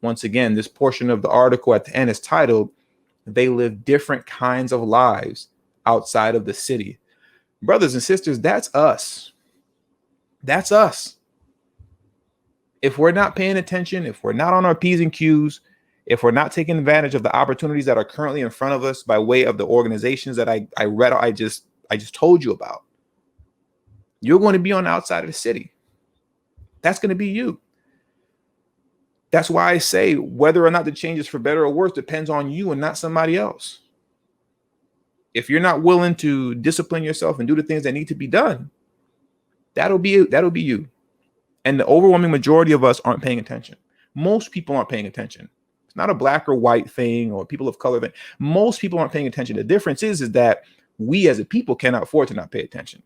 Once again, this portion of the article at the end is titled, "They Live Different Kinds of Lives Outside of the City." Brothers and sisters, that's us. That's us. If we're not paying attention, if we're not on our P's and Q's, if we're not taking advantage of the opportunities that are currently in front of us by way of the organizations that I just told you about, you're going to be on the outside of the city. That's going to be you. That's why I say whether or not the change is for better or worse depends on you and not somebody else. If you're not willing to discipline yourself and do the things that need to be done, that'll be you. And the overwhelming majority of us aren't paying attention. Most people aren't paying attention. It's not a black or white thing or people of color thing. Most people aren't paying attention. The difference is that we as a people cannot afford to not pay attention.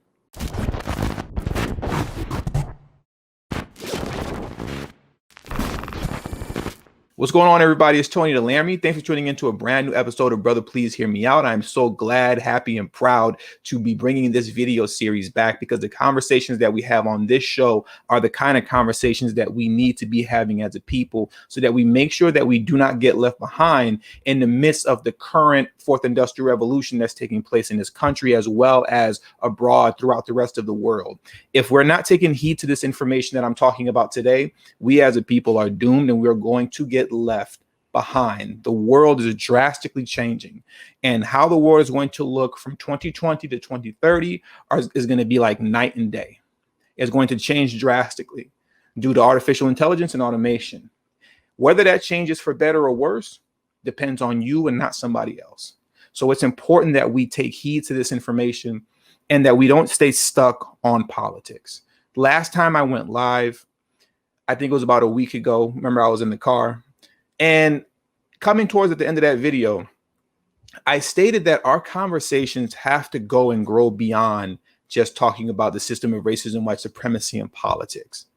What's going on, everybody? It's Tony the Laramie. Thanks for tuning into a brand new episode of Brother, Please Hear Me Out. I'm so glad, happy, and proud to be bringing this video series back because the conversations that we have on this show are the kind of conversations that we need to be having as a people so that we make sure that we do not get left behind in the midst of the current fourth industrial revolution that's taking place in this country as well as abroad throughout the rest of the world. If we're not taking heed to this information that I'm talking about today, we as a people are doomed and we're going to get left behind. The world is drastically changing, and how the world is going to look from 2020 to 2030 is going to be like night and day. It's going to change drastically due to artificial intelligence and automation. Whether that changes for better or worse depends on you and not somebody else. So it's important that we take heed to this information and that we don't stay stuck on politics. Last time I went live, I think it was about a week ago. Remember, I was in the car. And coming towards at the end of that video, I stated that our conversations have to go and grow beyond just talking about the system of racism, white supremacy, and politics.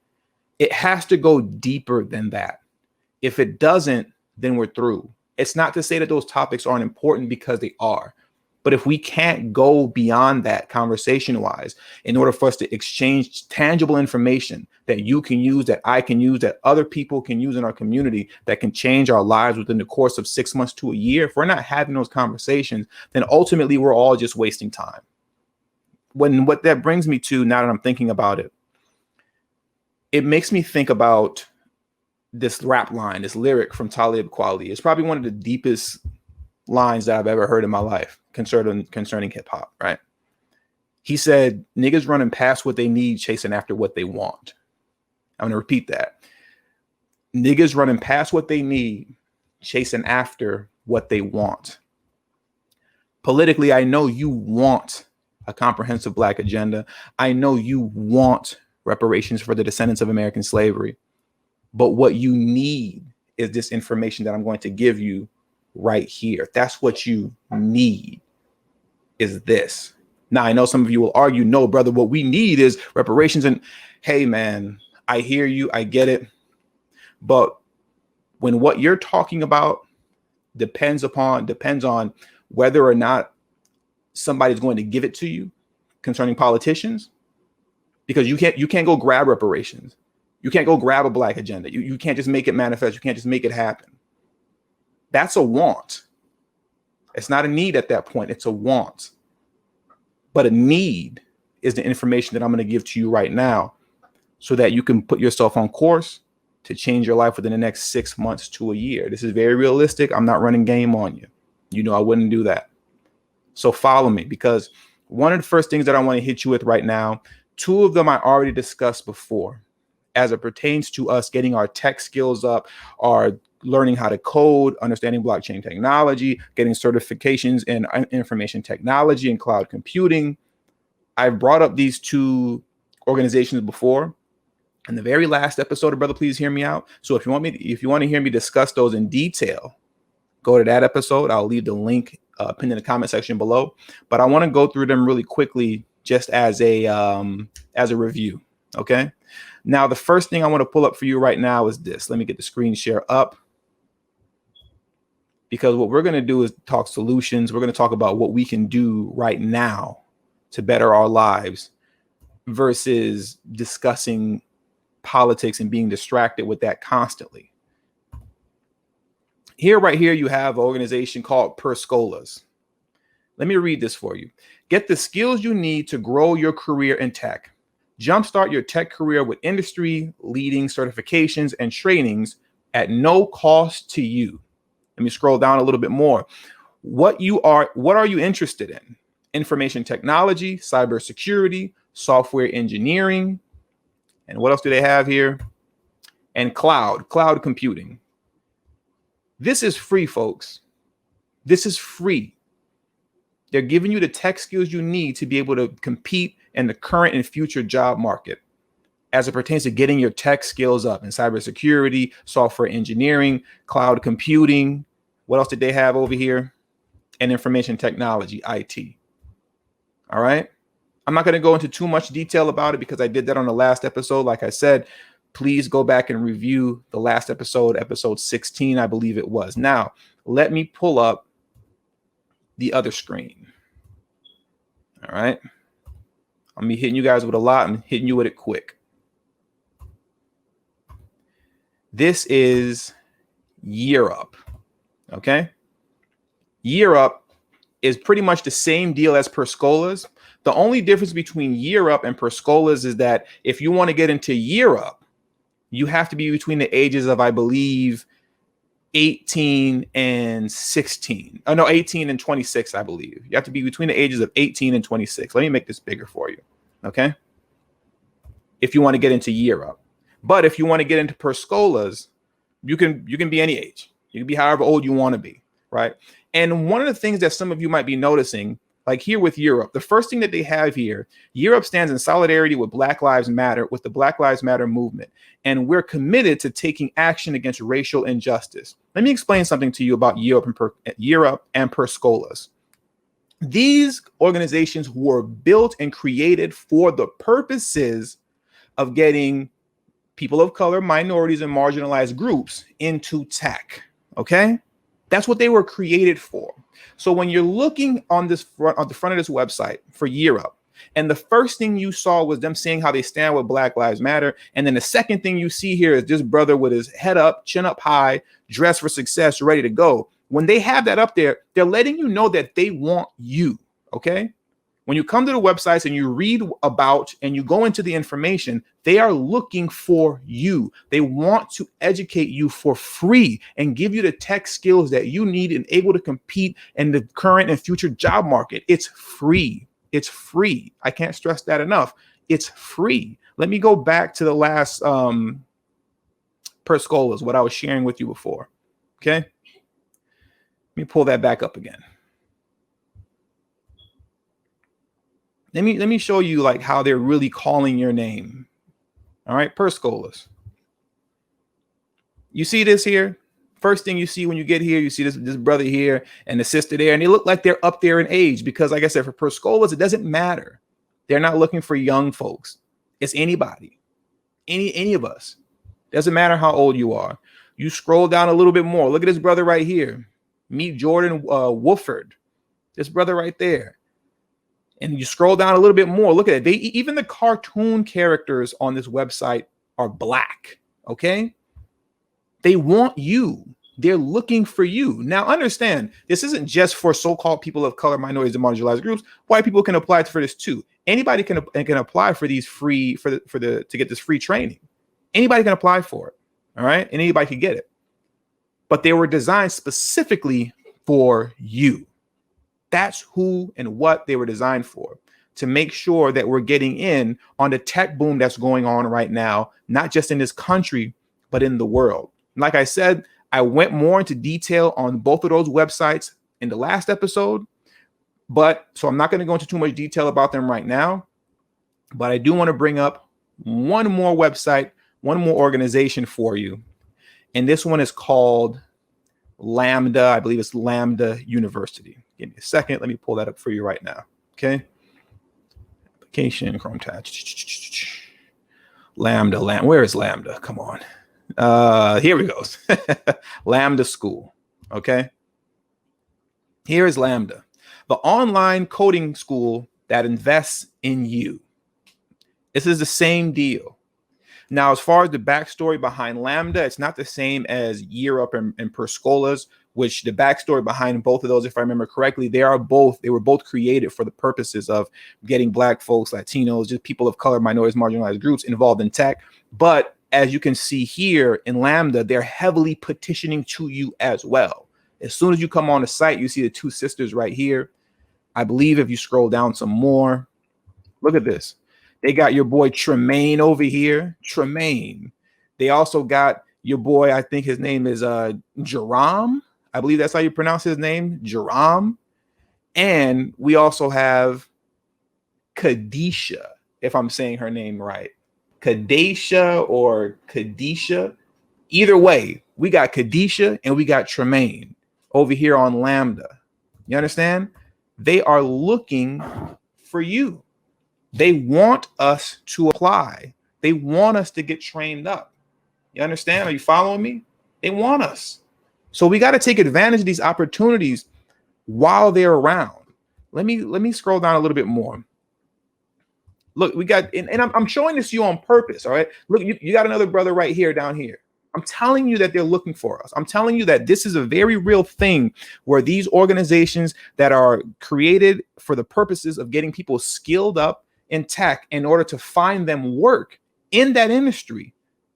It has to go deeper than that. If it doesn't, then we're through. It's not to say that those topics aren't important, because they are. But if we can't go beyond that conversation-wise, in order for us to exchange tangible information that you can use, that I can use, that other people can use in our community, that can change our lives within the course of 6 months to a year, if we're not having those conversations, then ultimately we're all just wasting time. What that brings me to, now that I'm thinking about it, it makes me think about this rap line, this lyric from Talib Kweli. It's probably one of the deepest lines that I've ever heard in my life concerning hip hop, right? He said, "Niggas running past what they need, chasing after what they want." I'm going to repeat that. Niggas running past what they need, chasing after what they want. Politically, I know you want a comprehensive Black agenda. I know you want reparations for the descendants of American slavery. But what you need is this information that I'm going to give you right here. That's what you need, is this. Now, I know some of you will argue, no, brother, what we need is reparations. And hey, man, I hear you. I get it. But when what you're talking about depends on whether or not somebody's going to give it to you concerning politicians, because you can't go grab reparations. You can't go grab a Black agenda. You can't just make it manifest. You can't just make it happen. That's a want. It's not a need at that point. It's a want. But a need is the information that I'm going to give to you right now so that you can put yourself on course to change your life within the next 6 months to a year. This is very realistic. I'm not running game on you. You know I wouldn't do that. So follow me, because one of the first things that I want to hit you with right now, two of them I already discussed before as it pertains to us getting our tech skills up, our learning how to code, understanding blockchain technology, getting certifications in information technology and cloud computing. I've brought up these two organizations before in the very last episode of Brother, Please Hear Me Out. So if you want to hear me discuss those in detail, go to that episode. I'll leave the link pinned in the comment section below. But I want to go through them really quickly, just as a review. Okay. Now, the first thing I want to pull up for you right now is this. Let me get the screen share up, because what we're going to do is talk solutions. We're going to talk about what we can do right now to better our lives versus discussing politics and being distracted with that constantly. Here, right here, you have an organization called Scholas. Let me read this for you. Get the skills you need to grow your career in tech. Jumpstart your tech career with industry-leading certifications and trainings at no cost to you. Let me scroll down a little bit more. What are you interested in? Information technology, cybersecurity, software engineering, and what else do they have here? And cloud computing. This is free, folks. This is free. They're giving you the tech skills you need to be able to compete in the current and future job market as it pertains to getting your tech skills up in cybersecurity, software engineering, cloud computing. What else did they have over here? And information technology, IT. All right. I'm not going to go into too much detail about it because I did that on the last episode. Like I said, please go back and review the last episode, episode 16, I believe it was. Now, let me pull up the other screen. All right. I'm be hitting you guys with a lot. I'm hitting you with it quick. This is Year Up. Okay. Year Up is pretty much the same deal as Scholas. The only difference between Year Up and Scholas is that if you want to get into Year Up, you have to be between the ages of, I believe, 18 and 16. Oh, no, 18 and 26, I believe. You have to be between the ages of 18 and 26. Let me make this bigger for you. Okay. If you want to get into Year Up. But if you want to get into Scholas, you can be any age. You can be however old you want to be. Right. And one of the things that some of you might be noticing, like here with Year Up, the first thing that they have here, Year Up stands in solidarity with Black Lives Matter, with the Black Lives Matter movement. And we're committed to taking action against racial injustice. Let me explain something to you about Year Up and Scholas. These organizations were built and created for the purposes of getting people of color, minorities, and marginalized groups into tech. Okay? That's what they were created for. So when you're looking on the front of this website for Year Up, and the first thing you saw was them saying how they stand with Black Lives Matter, and then the second thing you see here is this brother with his head up, chin up high, dressed for success, ready to go. When they have that up there, they're letting you know that they want you. Okay? When you come to the websites and you read about and you go into the information, they are looking for you. They want to educate you for free and give you the tech skills that you need and able to compete in the current and future job market. It's free. It's free. I can't stress that enough. It's free. Let me go back to the last Scholas, what I was sharing with you before. Okay. Let me pull that back up again. Let me show you like how they're really calling your name. All right, Scholas. You see this here? First thing you see when you get here, you see this brother here and the sister there, and they look like they're up there in age because, like I said, for Scholas, it doesn't matter. They're not looking for young folks. It's anybody, any of us. Doesn't matter how old you are. You scroll down a little bit more. Look at this brother right here. Meet Jordan Wooford. This brother right there. And you scroll down a little bit more. Look at it. Even the cartoon characters on this website are black. Okay. They want you. They're looking for you. Now, understand, this isn't just for so-called people of color, minorities, and marginalized groups. White people can apply for this too. Anybody can apply for these free to get this free training. Anybody can apply for it. All right. And anybody can get it. But they were designed specifically for you. That's who and what they were designed for, to make sure that we're getting in on the tech boom that's going on right now, not just in this country, but in the world. Like I said, I went more into detail on both of those websites in the last episode, so I'm not going to go into too much detail about them right now. But I do want to bring up one more website, one more organization for you. And this one is called Lambda. I believe it's Lambda University. Give me a second. Let me pull that up for you right now. Okay. Application, Chrome tab. Lambda. Where is Lambda? Come on. Here we go. Lambda School. Okay. Here is Lambda, the online coding school that invests in you. This is the same deal. Now, as far as the backstory behind Lambda, it's not the same as Year Up and Per Scholas, which the backstory behind both of those, if I remember correctly, they were both created for the purposes of getting Black folks, Latinos, just people of color, minorities, marginalized groups involved in tech. But as you can see here in Lambda, they're heavily petitioning to you as well. As soon as you come on the site, you see the two sisters right here. I believe if you scroll down some more, look at this. They got your boy Tremaine over here. Tremaine. They also got your boy, I think his name is Jerome. I believe that's how you pronounce his name, Jerome. And we also have Kadisha, if I'm saying her name right. Kadesha or Kadisha. Either way, we got Kadisha and we got Tremaine over here on Lambda. You understand? They are looking for you. They want us to apply. They want us to get trained up. You understand? Are you following me? They want us. So we got to take advantage of these opportunities while they're around. Let me scroll down a little bit more. Look, we got, and I'm showing this to you on purpose. All right. Look, you got another brother right here down here. I'm telling you that they're looking for us. I'm telling you that this is a very real thing where these organizations that are created for the purposes of getting people skilled up in tech in order to find them work in that industry.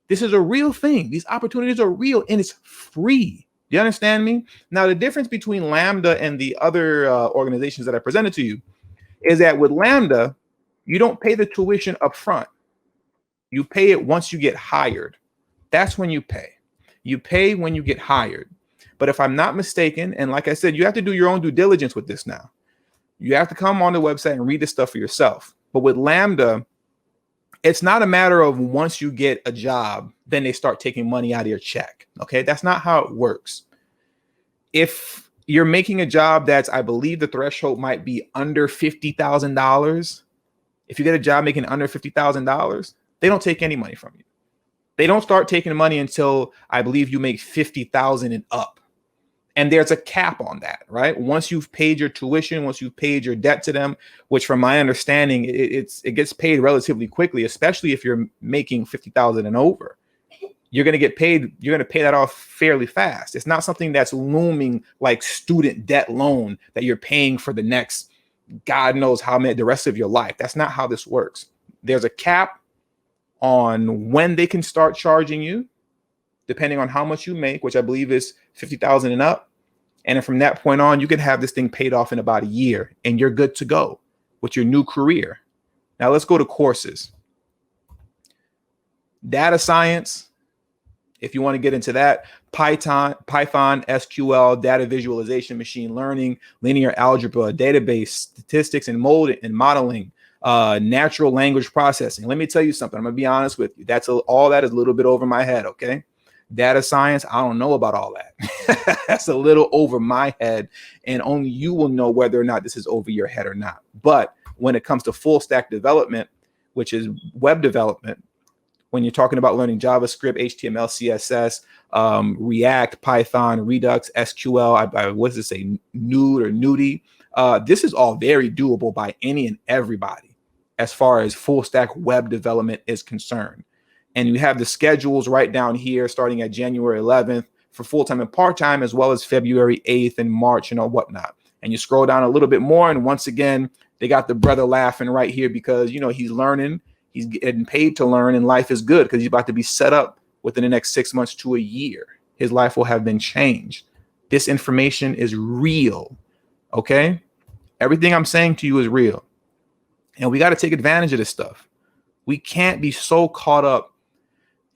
This is a real thing. These opportunities are real and it's free. Do you understand me? Now, the difference between Lambda and the other organizations that I presented to you is that with Lambda, you don't pay the tuition up front. You pay it once you get hired. That's when you pay. You pay when you get hired. But if I'm not mistaken, and like I said, you have to do your own due diligence with this now. You have to come on the website and read this stuff for yourself. But with Lambda, it's not a matter of once you get a job, then they start taking money out of your check. Okay, that's not how it works. If you're making a job that's, I believe the threshold might be under $50,000. If you get a job making under $50,000, they don't take any money from you. They don't start taking money until I believe you make 50,000 and up. And there's a cap on that, right? Once you've paid your tuition, once you've paid your debt to them, which from my understanding, it gets paid relatively quickly, especially if you're making 50,000 and over. You're going to get paid. You're going to pay that off fairly fast. It's not something that's looming like student debt loan that you're paying for the next, God knows how many, the rest of your life. That's not how this works. There's a cap on when they can start charging you, depending on how much you make, which I believe is 50,000 and up. And then from that point on, you can have this thing paid off in about a year and you're good to go with your new career. Now let's go to courses. Data science, if you want to get into that, Python, SQL, data visualization, machine learning, linear algebra, database, statistics and modeling, natural language processing. Let me tell you something. I'm going to be honest with you. All that is a little bit over my head. Okay. Data science, I don't know about all that. That's a little over my head, and only you will know whether or not this is over your head or not. But when it comes to full stack development, which is web development, when you're talking about learning JavaScript, HTML, CSS, React, Python, Redux, SQL, what does it say, Nude or Nudie? This is all very doable by any and everybody as far as full stack web development is concerned. And you have the schedules right down here starting at January 11th for full-time and part-time, as well as February 8th and March and whatnot. And you scroll down a little bit more, and once again, they got the brother laughing right here because, you know, he's learning, he's getting paid to learn, and life is good because he's about to be set up within the next 6 months to a year. His life will have been changed. This information is real, okay? Everything I'm saying to you is real. And we got to take advantage of this stuff. We can't be so caught up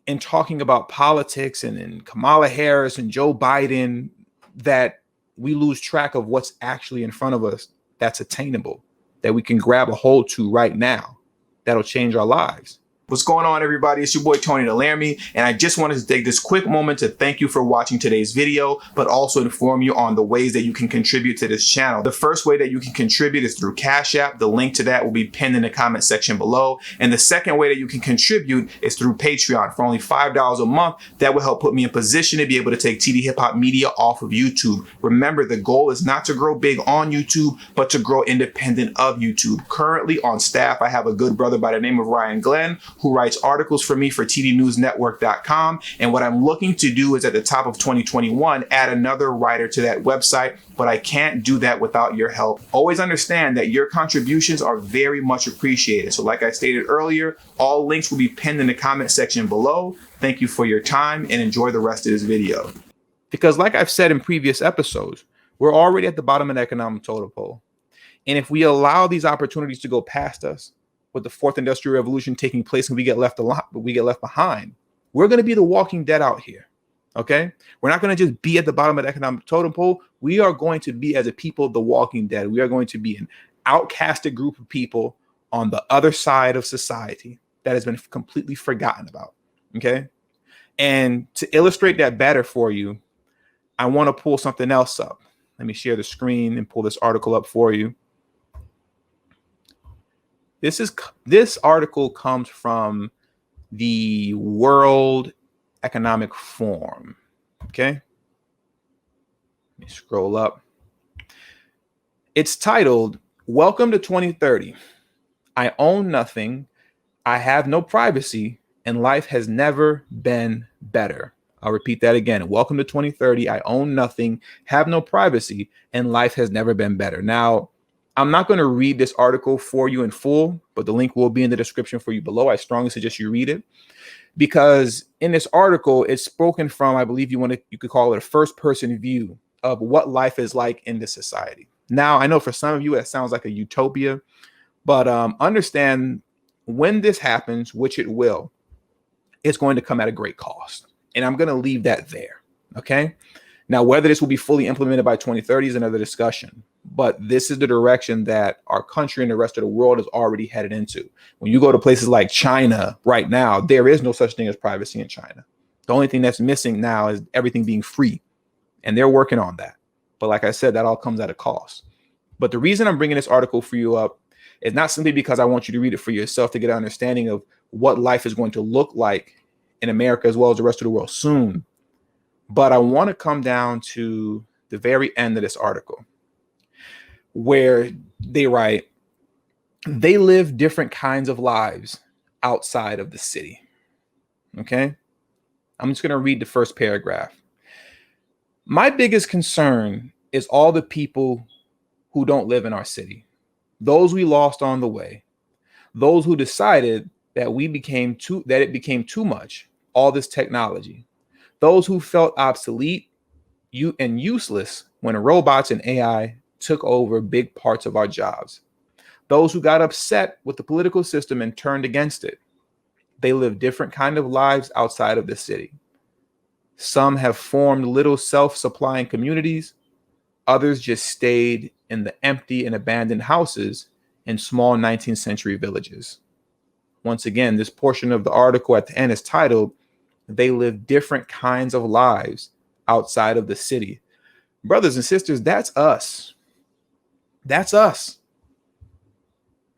in talking about politics and Kamala Harris and Joe Biden that we lose track of what's actually in front of us that's attainable, that we can grab a hold to right now. That'll change our lives. What's going on, everybody? It's your boy Tony Laramie, and I just wanted to take this quick moment to thank you for watching today's video, but also inform you on the ways that you can contribute to this channel. The first way that you can contribute is through CashApp. The link to that will be pinned in the comment section below. And the second way that you can contribute is through Patreon. For only $5 a month, that will help put me in position to be able to take TD Hip Hop Media off of YouTube. Remember, the goal is not to grow big on YouTube, but to grow independent of YouTube. Currently on staff, I have a good brother by the name of Ryan Glenn, who writes articles for me for tdnewsnetwork.com. And what I'm looking to do is at the top of 2021, add another writer to that website, but I can't do that without your help. Always understand that your contributions are very much appreciated. So like I stated earlier, all links will be pinned in the comment section below. Thank you for your time and enjoy the rest of this video. Because like I've said in previous episodes, we're already at the bottom of the economic totem pole. And if we allow these opportunities to go past us, with the fourth industrial revolution taking place and we get left behind, we're going to be the walking dead out here. Okay. We're not going to just be at the bottom of the economic totem pole. We are going to be, as a people, the walking dead. We are going to be an outcasted group of people on the other side of society that has been completely forgotten about. Okay. And to illustrate that better for you, I want to pull something else up. Let me share the screen and pull this article up for you. This article comes from the World Economic Forum. Okay. Let me scroll up. It's titled, "Welcome to 2030. I own nothing. I have no privacy, and life has never been better." I'll repeat that again. Welcome to 2030. I own nothing, have no privacy, and life has never been better. Now, I'm not going to read this article for you in full, but the link will be in the description for you below. I strongly suggest you read it, because in this article, it's spoken from, I believe you could call it a first person view of what life is like in this society. Now, I know for some of you, it sounds like a utopia, but understand when this happens, which it will, it's going to come at a great cost. And I'm going to leave that there. Okay. Now, whether this will be fully implemented by 2030 is another discussion, but this is the direction that our country and the rest of the world is already headed into. When you go to places like China right now, there is no such thing as privacy in China. The only thing that's missing now is everything being free, and they're working on that. But like I said, that all comes at a cost. But the reason I'm bringing this article for you up is not simply because I want you to read it for yourself to get an understanding of what life is going to look like in America as well as the rest of the world soon. But I want to come down to the very end of this article where they write, they live different kinds of lives outside of the city. Okay. I'm just going to read the first paragraph. My biggest concern is all the people who don't live in our city, those we lost on the way, those who decided that it became too much, all this technology, those who felt obsolete and useless when robots and AI took over big parts of our jobs, those who got upset with the political system and turned against it. They live different kind of lives outside of the city. Some have formed little self-supplying communities. Others just stayed in the empty and abandoned houses in small 19th century villages. Once again, this portion of the article at the end is titled, "They live different kinds of lives outside of the city." Brothers and sisters, that's us. That's us.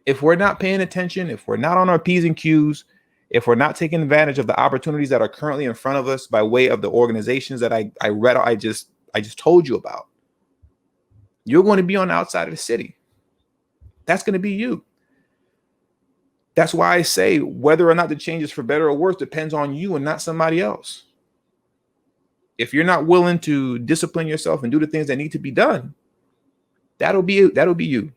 If we're not paying attention, if we're not on our P's and Q's, if we're not taking advantage of the opportunities that are currently in front of us by way of the organizations that I just told you about, you're going to be on the outside of the city. That's going to be you. That's why I say whether or not the change is for better or worse depends on you and not somebody else. If you're not willing to discipline yourself and do the things that need to be done, that'll be you.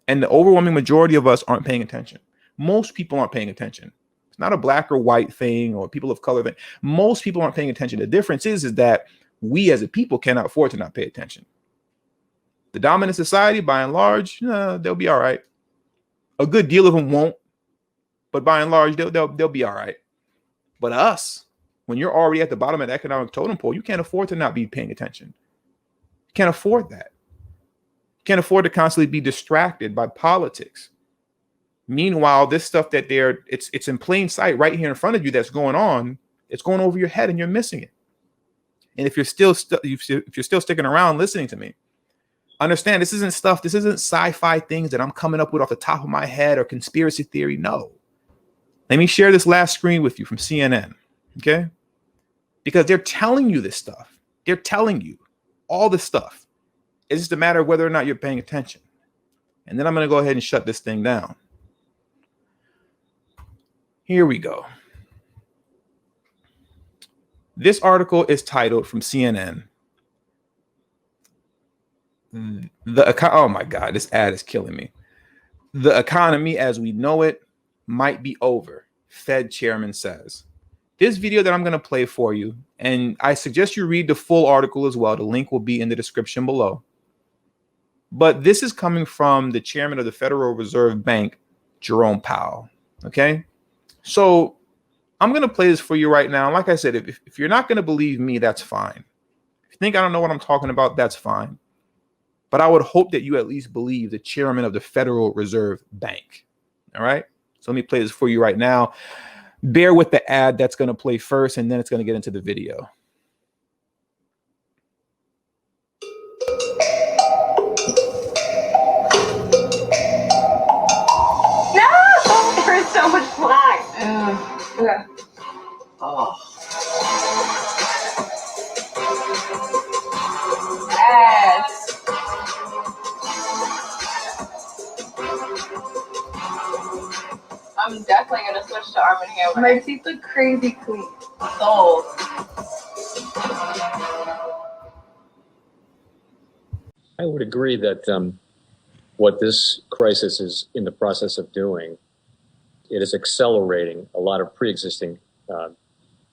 And the overwhelming majority of us aren't paying attention. Most people aren't paying attention. It's not a black or white thing or people of color thing. Most people aren't paying attention. The difference is that we as a people cannot afford to not pay attention. The dominant society, by and large, they'll be all right. A good deal of them won't, but by and large, they'll be all right. But us, when you're already at the bottom of the economic totem pole, you can't afford to not be paying attention. You can't afford that. You can't afford to constantly be distracted by politics. Meanwhile, this stuff that it's in plain sight right here in front of you that's going on, it's going over your head and you're missing it. And if you're still sticking around listening to me, understand this isn't sci-fi things that I'm coming up with off the top of my head or conspiracy theory. No. Let me share this last screen with you from CNN. Okay? Because they're telling you this stuff. They're telling you all this stuff. It's just a matter of whether or not you're paying attention. And then I'm going to go ahead and shut this thing down. Here we go. This article is titled from CNN. Oh my God, this ad is killing me. The economy as we know it might be over, Fed Chairman says. This video that I'm going to play for you, and I suggest you read the full article as well. The link will be in the description below. But this is coming from the chairman of the Federal Reserve Bank, Jerome Powell. Okay, so I'm going to play this for you right now. Like I said, if you're not going to believe me, that's fine. If you think I don't know what I'm talking about, that's fine. But I would hope that you at least believe the chairman of the Federal Reserve Bank. All right, so let me play this for you right now. Bear with the ad that's going to play first, and then it's going to get into the video. No! There's so much flag. Okay. Oh. Yes. I'm definitely gonna switch to Arm & Hammer. My teeth look crazy clean. Sold. I would agree that what this crisis is in the process of doing, it is accelerating a lot of pre-existing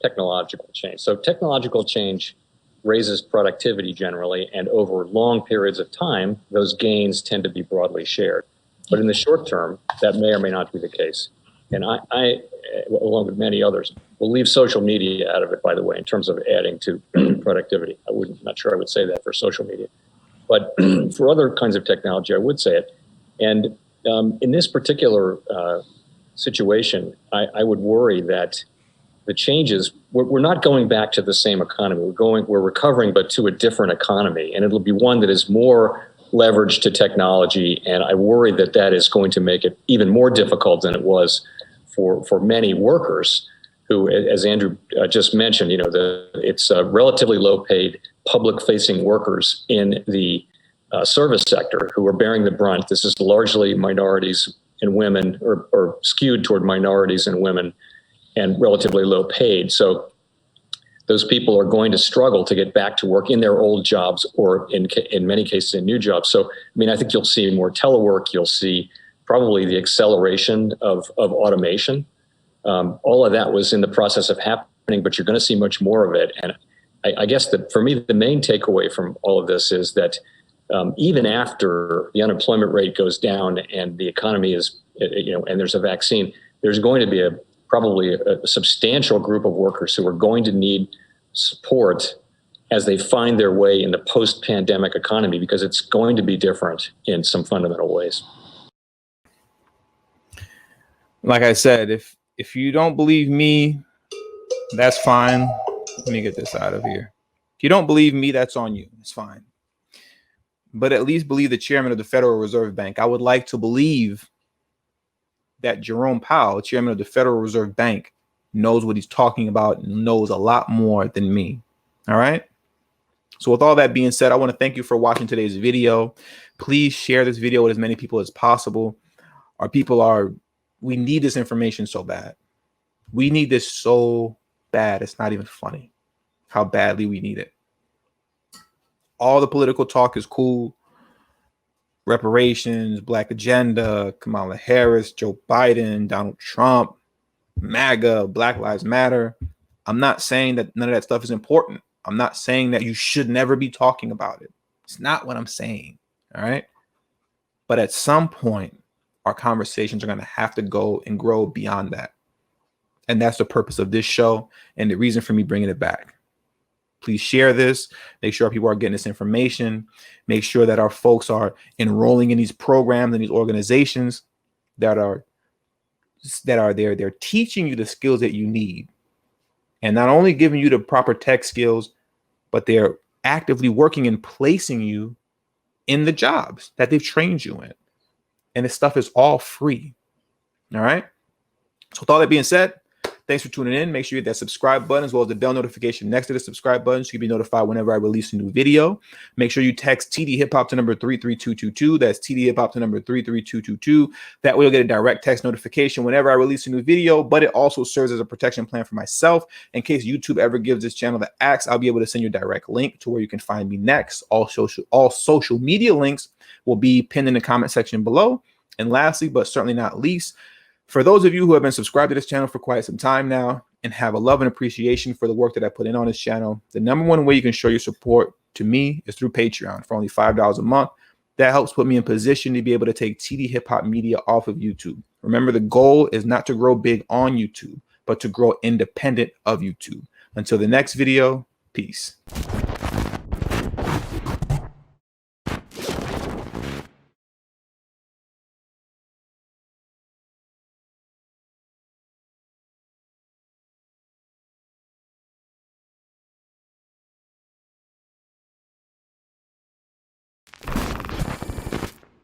technological change. So technological change raises productivity generally, and over long periods of time, those gains tend to be broadly shared. But in the short term, that may or may not be the case. And I, along with many others, will leave social media out of it, by the way, in terms of adding to productivity. Not sure I would say that for social media. But for other kinds of technology, I would say it. And in this particular situation, I would worry that the changes, we're not going back to the same economy. We're recovering, but to a different economy. And it'll be one that is more leveraged to technology. And I worry that that is going to make it even more difficult than it was for many workers who, as Andrew just mentioned, it's relatively low-paid public-facing workers in the service sector who are bearing the brunt. This is largely minorities and women, or skewed toward minorities and women, and relatively low-paid. So those people are going to struggle to get back to work in their old jobs, or in many cases in new jobs. So, I think you'll see more telework. You'll see probably the acceleration of automation. All of that was in the process of happening, but you're going to see much more of it. And I guess that for me, the main takeaway from all of this is that even after the unemployment rate goes down and the economy is, and there's a vaccine, there's going to be probably a substantial group of workers who are going to need support as they find their way in the post-pandemic economy, because it's going to be different in some fundamental ways. Like I said, if you don't believe me, that's fine. Let me get this out of here. If you don't believe me, that's on you. It's fine. But at least believe the chairman of the Federal Reserve Bank. I would like to believe that Jerome Powell, chairman of the Federal Reserve Bank, knows what he's talking about and knows a lot more than me. All right. So with all that being said, I want to thank you for watching today's video. Please share this video with as many people as possible. We need this information so bad. We need this so bad. It's not even funny how badly we need it. All the political talk is cool. Reparations, Black Agenda, Kamala Harris, Joe Biden, Donald Trump, MAGA, Black Lives Matter. I'm not saying that none of that stuff is important. I'm not saying that you should never be talking about it. It's not what I'm saying. All right. But at some point, our conversations are going to have to go and grow beyond that. And that's the purpose of this show and the reason for me bringing it back. Please share this. Make sure people are getting this information. Make sure that our folks are enrolling in these programs and these organizations that are there. They're teaching you the skills that you need, and not only giving you the proper tech skills, but they're actively working and placing you in the jobs that they've trained you in. And this stuff is all free. All right. So with all that being said, Thanks for tuning in. Make sure you hit that subscribe button as well as the bell notification next to the subscribe button so you can be notified whenever I release a new video. Make sure you text TD-HIPHOP to number 33222. That's TD-HIPHOP to number 33222. That way you'll get a direct text notification whenever I release a new video, but it also serves as a protection plan for myself. In case YouTube ever gives this channel the axe, I'll be able to send you a direct link to where you can find me next. All social media links will be pinned in the comment section below. And lastly, but certainly not least, for those of you who have been subscribed to this channel for quite some time now and have a love and appreciation for the work that I put in on this channel, the number one way you can show your support to me is through Patreon for only $5 a month. That helps put me in position to be able to take TD Hip Hop Media off of YouTube. Remember, the goal is not to grow big on YouTube, but to grow independent of YouTube. Until the next video, peace.